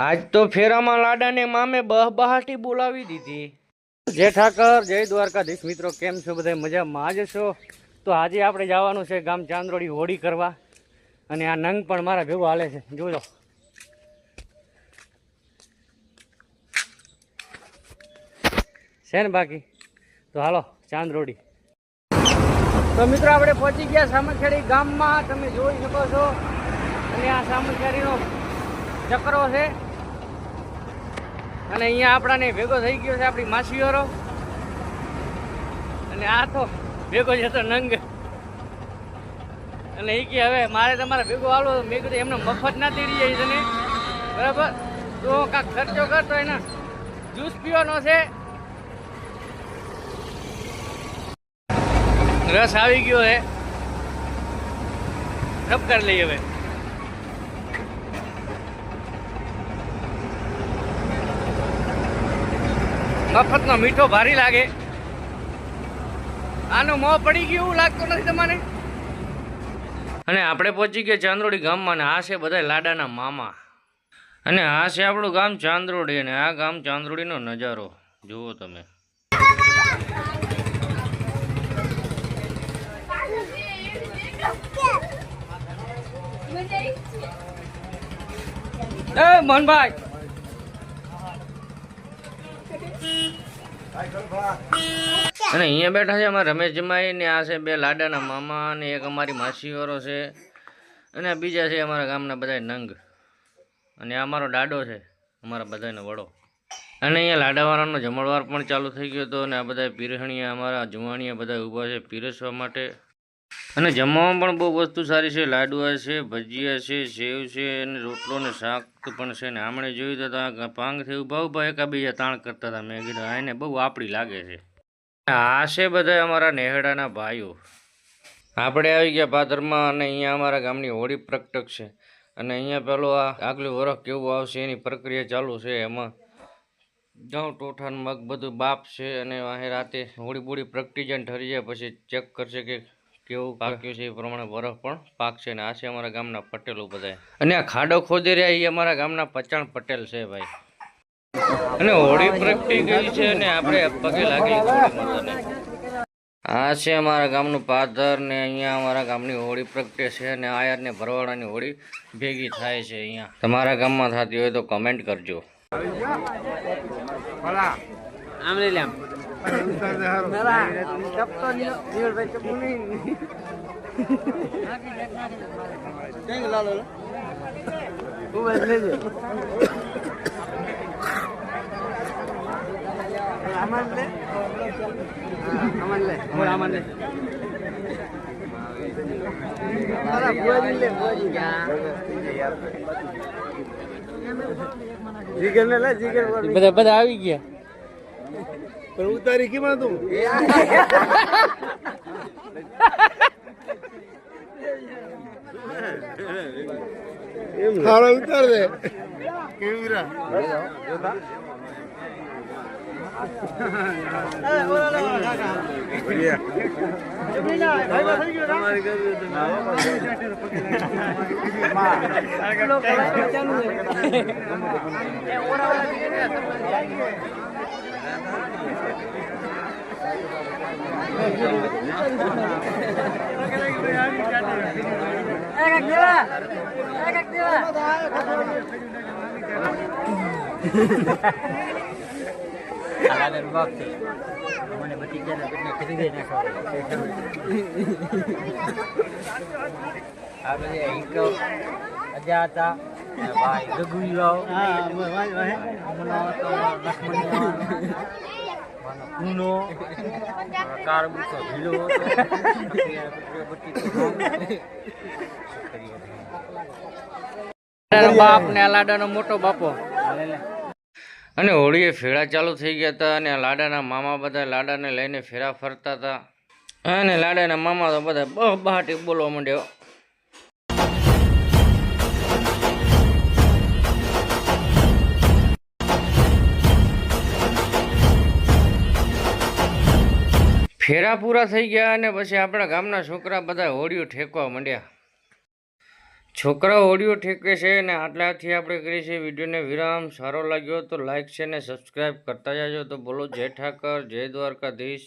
આજ તો ફેરામાં લાડાને મામે બહાટી બોલાવી દીધી. જય ઠાકર, જય દ્વારકાધીશ. મિત્રો કેમ છો બધા? મજામાં જ છો? તો આજે આપણે જવાનું છે ગામ ચાંદરોડી હોળી કરવા, અને આ નંગ પણ મારા ભેગો હાલે છે, જોજો. છે ને બાકી તો હાલો ચાંદરોડી. તો મિત્રો આપણે પહોંચી ગયા સામખિયાળી ગામમાં, તમે જોઈ શકો છો. અને આ સામખિયાળીનો ચક્રો છે, અને અહીંયા આપણાને ભેગો થઈ ગયો છે આપણી માસીઓરો. અને આ તો ભેગો છે તો નંગ. અને એ કે હવે મારે તમારે ભેગો આવો. મેં કીધું એમને મફત ના તેડી જાય તને, બરાબર? તો કાંક ખર્ચો કરતો એના જ્યુસ પીવાનો છે. રસ આવી ગયો હે, રબ કરી લઈએ હવે. મફતનો મીઠો ભારી લાગે. આનું મોં પડી ગયું એવું લાગતું નથી તમારે? અને આપણે પહોંચી ગયા ચાંદરોડી ગામમાં, ને આ છે બધા લાડાના મામા. અને આ છે આપણું ગામ ચાંદરોડી, અને આ ગામ ચાંદરોડીનો નજારો જુઓ તમે. એ મોહનભાઈ, અને અહીંયા બેઠા છે અમારા રમેશભાઈ, ને આ છે બે લાડાના મામા, અને એક અમારી માસીવાળો છે, અને આ બીજા છે અમારા ગામના બધા નંગ. અને આ અમારો દાડો છે, અમારા બધાનો વડો. અને અહીંયા લાડાવાળાનો જમણવાર પણ ચાલુ થઈ ગયો હતો, અને આ બધા પીરસણીયા અમારા જુવાણીયા બધા ઊભા છે પીરસવા માટે. અને જમવામાં પણ બહુ વસ્તુ સારી છે. લાડવા છે, ભજીયા છે, સેવ છે, અને રોટલો ને શાક પણ છે. ને આમણે જોયું તો પાંગથી ઊભા ઊભા એકાબીજા તાણ કરતા હતા. મેં કીધું આને બહુ આપડી લાગે છે. આ છે બધા અમારા નેહડાના ભાઈઓ. આપણે આવી ગયા ભાદરમાં, અને અહીંયા અમારા ગામની હોળી પ્રગટક છે. અને અહીંયા પેલો આ આગલું વરખ કેવું આવશે એની પ્રક્રિયા ચાલુ છે. એમાં ઘઉં ટોઠાન મગ બધું બાપ છે, અને અહીં રાતે હોળી બોળી પ્રગટી જાય ઠરી જાય પછી ચેક કરશે કે કેવું પાક્યું છે, એ પ્રમાણે બરફ પણ પાકશે. ને આ છે અમારા ગામના પટેલો બધા. અને આ ખાડો ખોદી રહ્યા એ અમારા ગામના પચાણ પટેલ છે ભાઈ. અને હોળી પ્રગટી ગઈ છે, અને આપણે પગે લાગી માતાને. આ છે અમારા ગામનું પાદર, ને અહીંયા અમારા ગામની હોળી પ્રગટે છે. અને આયર ને ભરવાડાની હોળી ભેગી થાય છે. અહીંયા તમારા ગામમાં થતી હોય તો કમેન્ટ કરજો. આમ લઈ લે આમ. બધા આવી ગયા પણ ઉતારી કેમાં તું ખાડો ઉતાર દે કેવી બાપ ને આ લાડાનો મોટો બાપો. અને હોળીએ ફેરા ચાલુ થઈ ગયા હતા, અને આ લાડાના મામા બધા લાડાને લઈને ફેરા ફરતા હતા. અને લાડાના મામા તો બધા બહાટી બોલવા માંડ્યો. ફેરા પૂરા થઈ ગયા અને પછી આપણા ગામના છોકરા બધા હોળીઓ ઠેકવા માંડ્યા. છોકરા ઓડિયો ઠેકે છે ને આટલાથી આપણે કરીએ છીએ વિડીયોને વિરામ. સારો લાગ્યો તો લાઈક છે ને સબસ્ક્રાઈબ કરતા જાજો. તો બોલો જય ઠાકર, જય દ્વારકાધીશ.